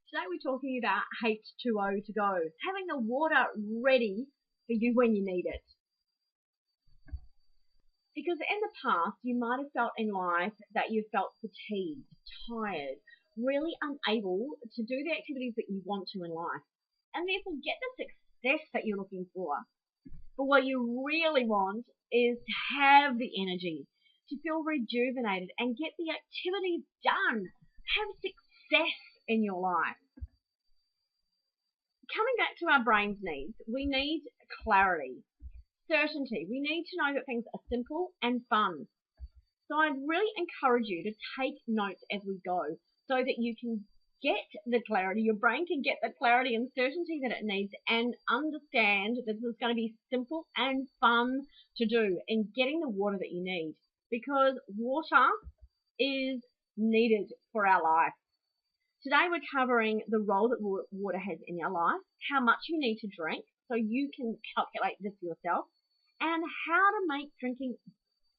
Today we're talking about H2O to go, having the water ready for you when you need it. Because in the past, you might have felt in life that you felt fatigued, tired, really unable to do the activities that you want to in life, and therefore get the success that you're looking for. But what you really want is to have the energy, to feel rejuvenated and get the activities done. Have success in your life. Coming back to our brain's needs, we need clarity, certainty. We need to know that things are simple and fun. So I'd really encourage you to take notes as we go so that you can get the clarity, your brain can get the clarity and certainty that it needs and understand that this is going to be simple and fun to do in getting the water that you need, because water is needed for our life. Today we're covering the role that water has in your life, how much you need to drink so you can calculate this yourself, and how to make drinking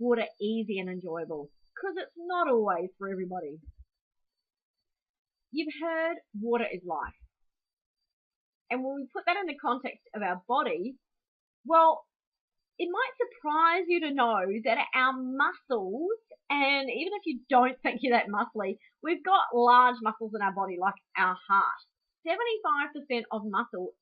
water easy and enjoyable, because it's not always for everybody. You've heard water is life. And when we put that in the context of our body, well, it might surprise you to know that our muscles, and even if you don't think you're that muscly, we've got large muscles in our body like our heart. 75% of muscle,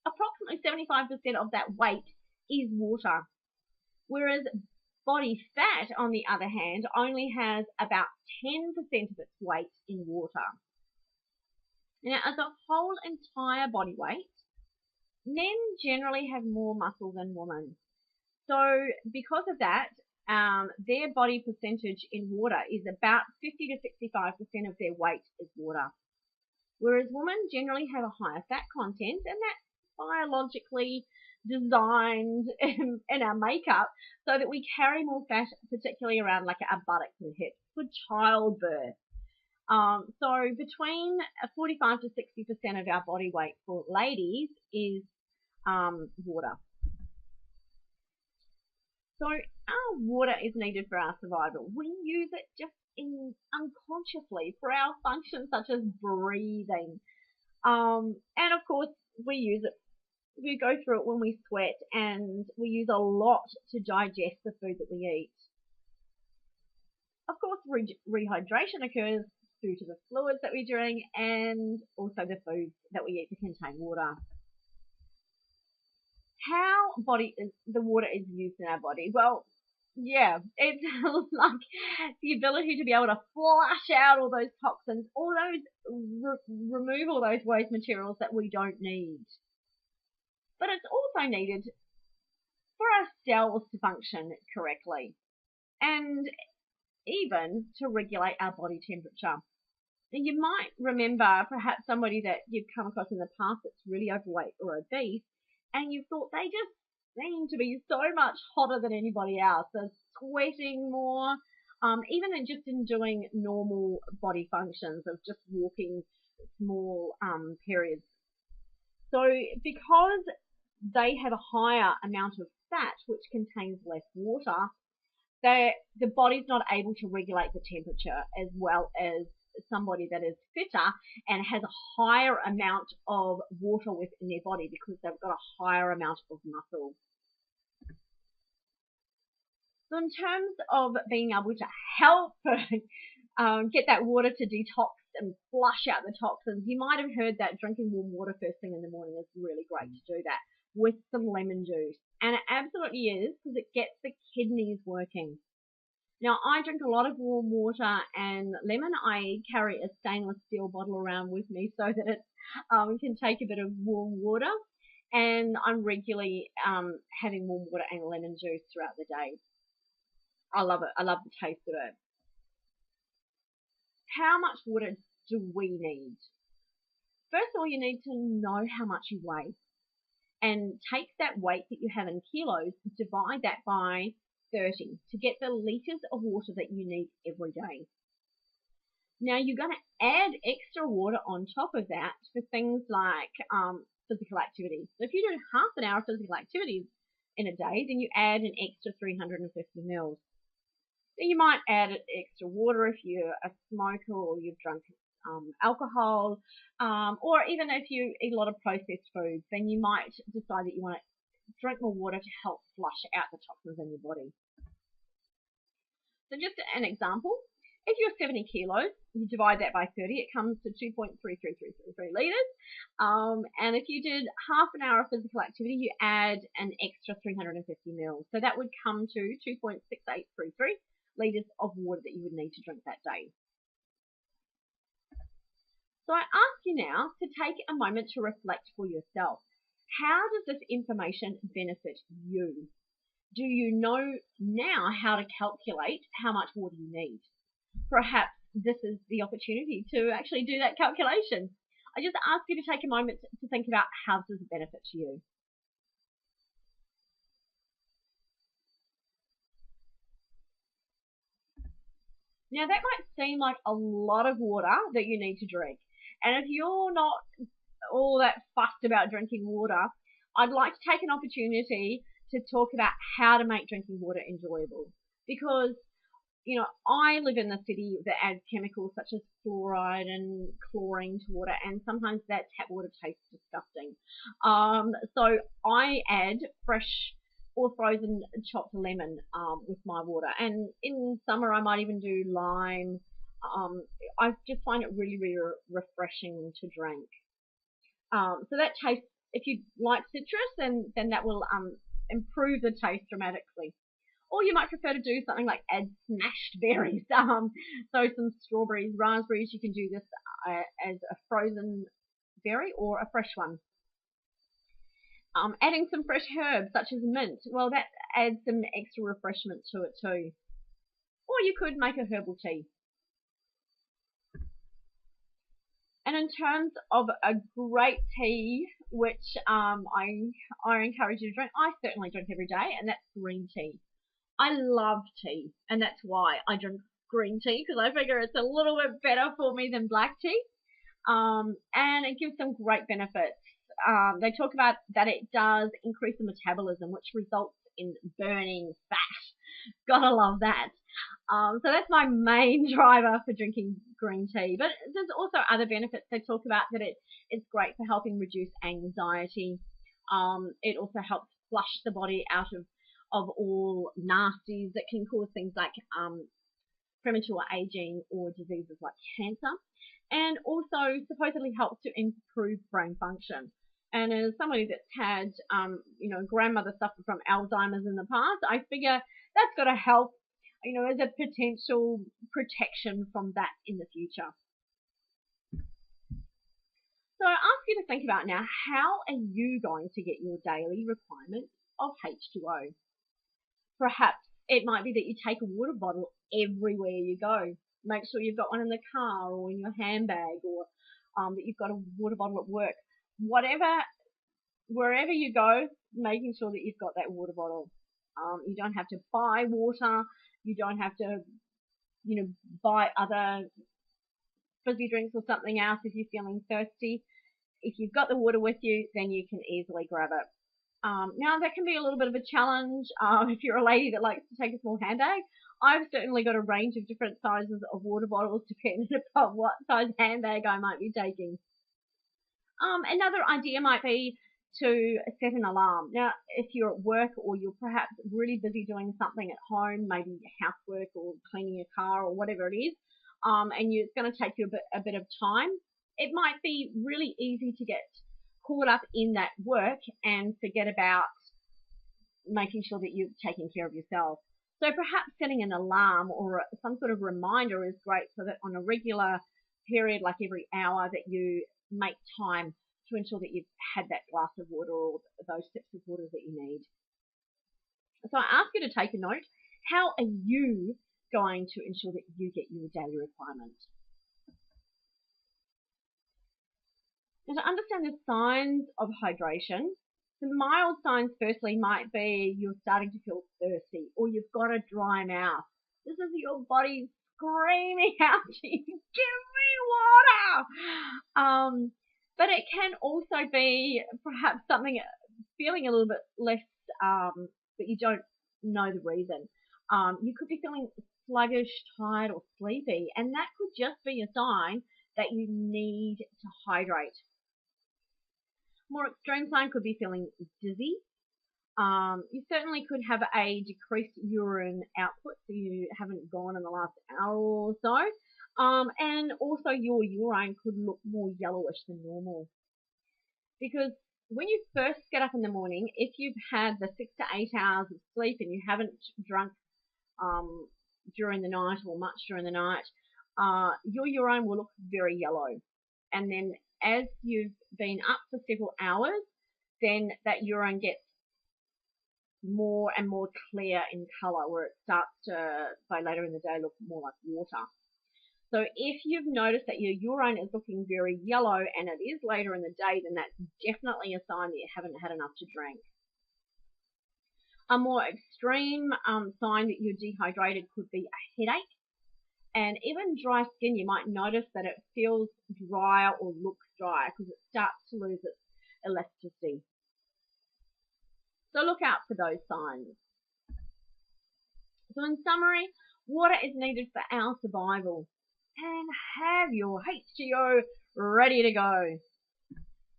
approximately 75% of that weight is water. Whereas body fat, on the other hand, only has about 10% of its weight in water. Now, as a whole entire body weight, men generally have more muscle than women. So because of that, their body percentage in water is about 50 to 65% of their weight is water. Whereas women generally have a higher fat content, and that's biologically designed in our makeup so that we carry more fat, particularly around like our buttocks and hips for childbirth. So between 45 to 60% of our body weight for ladies is water. So our water is needed for our survival. We use it just unconsciously for our functions such as breathing. And of course, we use it. We go through it when we sweat, and we use a lot to digest the food that we eat. Of course, rehydration occurs due to the fluids that we drink and also the foods that we eat that contain water. How the water is used in our body? Well, yeah, it's like the ability to be able to flush out all those toxins, all those remove all those waste materials that we don't need. But it's also needed for our cells to function correctly, and even to regulate our body temperature. And you might remember perhaps somebody that you've come across in the past that's really overweight or obese, and you thought they just seem to be so much hotter than anybody else. They're sweating more, even just in doing normal body functions of just walking small periods. So because they have a higher amount of fat, which contains less water, the body's not able to regulate the temperature as well as somebody that is fitter and has a higher amount of water within their body because they've got a higher amount of muscle. So in terms of being able to help get that water to detox and flush out the toxins, you might have heard that drinking warm water first thing in the morning is really great to do that with some lemon juice. And it absolutely is, because it gets the kidneys working. Now, I drink a lot of warm water and lemon. I carry a stainless steel bottle around with me so that it can take a bit of warm water. And I'm regularly having warm water and lemon juice throughout the day. I love it. I love the taste of it. How much water do we need? First of all, you need to know how much you weigh. And take that weight that you have in kilos, divide that by 30 to get the litres of water that you need every day. Now, you're going to add extra water on top of that for things like physical activity. So if you do half an hour of physical activity in a day, then you add an extra 350 mils. Then you might add extra water if you're a smoker or you've drunk alcohol, or even if you eat a lot of processed foods, then you might decide that you want to drink more water to help flush out the toxins in your body. So just an example, if you're 70 kilos, you divide that by 30, it comes to 2.33333 litres. And if you did half an hour of physical activity, you add an extra 350 mils. So that would come to 2.6833 litres of water that you would need to drink that day. So I ask you now to take a moment to reflect for yourself. How does this information benefit you? Do you know now how to calculate how much water you need? Perhaps this is the opportunity to actually do that calculation. I just ask you to take a moment to think about how this is a benefit to you. Now that might seem like a lot of water that you need to drink. And if you're not all that fussed about drinking water, I'd like to take an opportunity to talk about how to make drinking water enjoyable. Because, you know, I live in a city that adds chemicals such as fluoride and chlorine to water, and sometimes that tap water tastes disgusting. So I add fresh or frozen chopped lemon with my water, and in summer I might even do lime. I just find it really, really refreshing to drink. So that taste, if you like citrus, then that will improve the taste dramatically. Or you might prefer to do something like add smashed berries. So some strawberries, raspberries, you can do this as a frozen berry or a fresh one. Adding some fresh herbs such as mint, well, that adds some extra refreshment to it too. Or you could make a herbal tea. And in terms of a great tea, which I encourage you to drink, I certainly drink every day, and that's green tea. I love tea, and that's why I drink green tea, because I figure it's a little bit better for me than black tea, and it gives some great benefits. They talk about that it does increase the metabolism, which results in burning fat. Gotta love that. So that's my main driver for drinking green tea. But there's also other benefits. They talk about that it's great for helping reduce anxiety. It also helps flush the body out of all nasties that can cause things like premature aging or diseases like cancer, and also supposedly helps to improve brain function. And as somebody that's had, grandmother suffered from Alzheimer's in the past, I figure that's got to help, as a potential protection from that in the future. So I ask you to think about now, how are you going to get your daily requirement of H2O? Perhaps it might be that you take a water bottle everywhere you go. Make sure you've got one in the car or in your handbag, or that you've got a water bottle at work. Wherever you go, making sure that you've got that water bottle. You don't have to buy water. You don't have to, buy other fizzy drinks or something else if you're feeling thirsty. If you've got the water with you, then you can easily grab it. Now, that can be a little bit of a challenge if you're a lady that likes to take a small handbag. I've certainly got a range of different sizes of water bottles depending upon what size handbag I might be taking. Another idea might be to set an alarm. Now, if you're at work or you're perhaps really busy doing something at home, maybe housework or cleaning a car or whatever it is, and it's going to take you a bit of time, it might be really easy to get caught up in that work and forget about making sure that you're taking care of yourself. So perhaps setting an alarm or some sort of reminder is great, so that on a regular period, like every hour, that you make time to ensure that you've had that glass of water or those sips of water that you need. So I ask you to take a note. How are you going to ensure that you get your daily requirement? Now, to understand the signs of hydration, the mild signs firstly might be you're starting to feel thirsty, or you've got a dry mouth. This is your body screaming out to you, give me water. But it can also be perhaps something, feeling a little bit less, but you don't know the reason. You could be feeling sluggish, tired, or sleepy, and that could just be a sign that you need to hydrate. More extreme sign could be feeling dizzy. You certainly could have a decreased urine output, so you haven't gone in the last hour or so. And also your urine could look more yellowish than normal. Because when you first get up in the morning, if you've had the 6 to 8 hours of sleep and you haven't drunk during the night or much during the night, your urine will look very yellow. And then as you've been up for several hours, then that urine gets more and more clear in color, where it starts to, by later in the day, look more like water. So if you've noticed that your urine is looking very yellow and it is later in the day, then that's definitely a sign that you haven't had enough to drink. A more extreme sign that you're dehydrated could be a headache, and even dry skin. You might notice that it feels drier or looks drier because it starts to lose its elasticity. So look out for those signs. So in summary, water is needed for our survival. And have your H2O ready to go.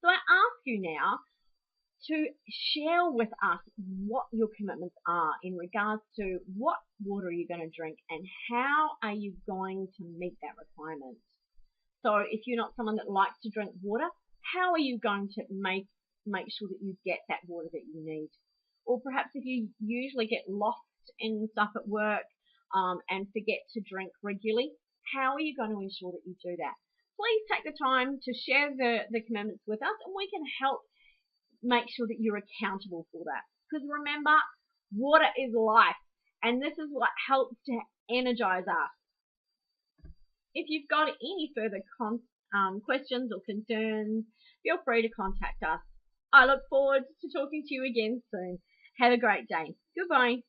So I ask you now to share with us what your commitments are in regards to what water you're going to drink and how are you going to meet that requirement. So if you're not someone that likes to drink water, how are you going to make sure that you get that water that you need? Or perhaps if you usually get lost in stuff at work and forget to drink regularly, how are you going to ensure that you do that? Please take the time to share the commitments with us, and we can help make sure that you're accountable for that. Because remember, water is life, and this is what helps to energize us. If you've got any further questions or concerns, feel free to contact us. I look forward to talking to you again soon. Have a great day. Goodbye.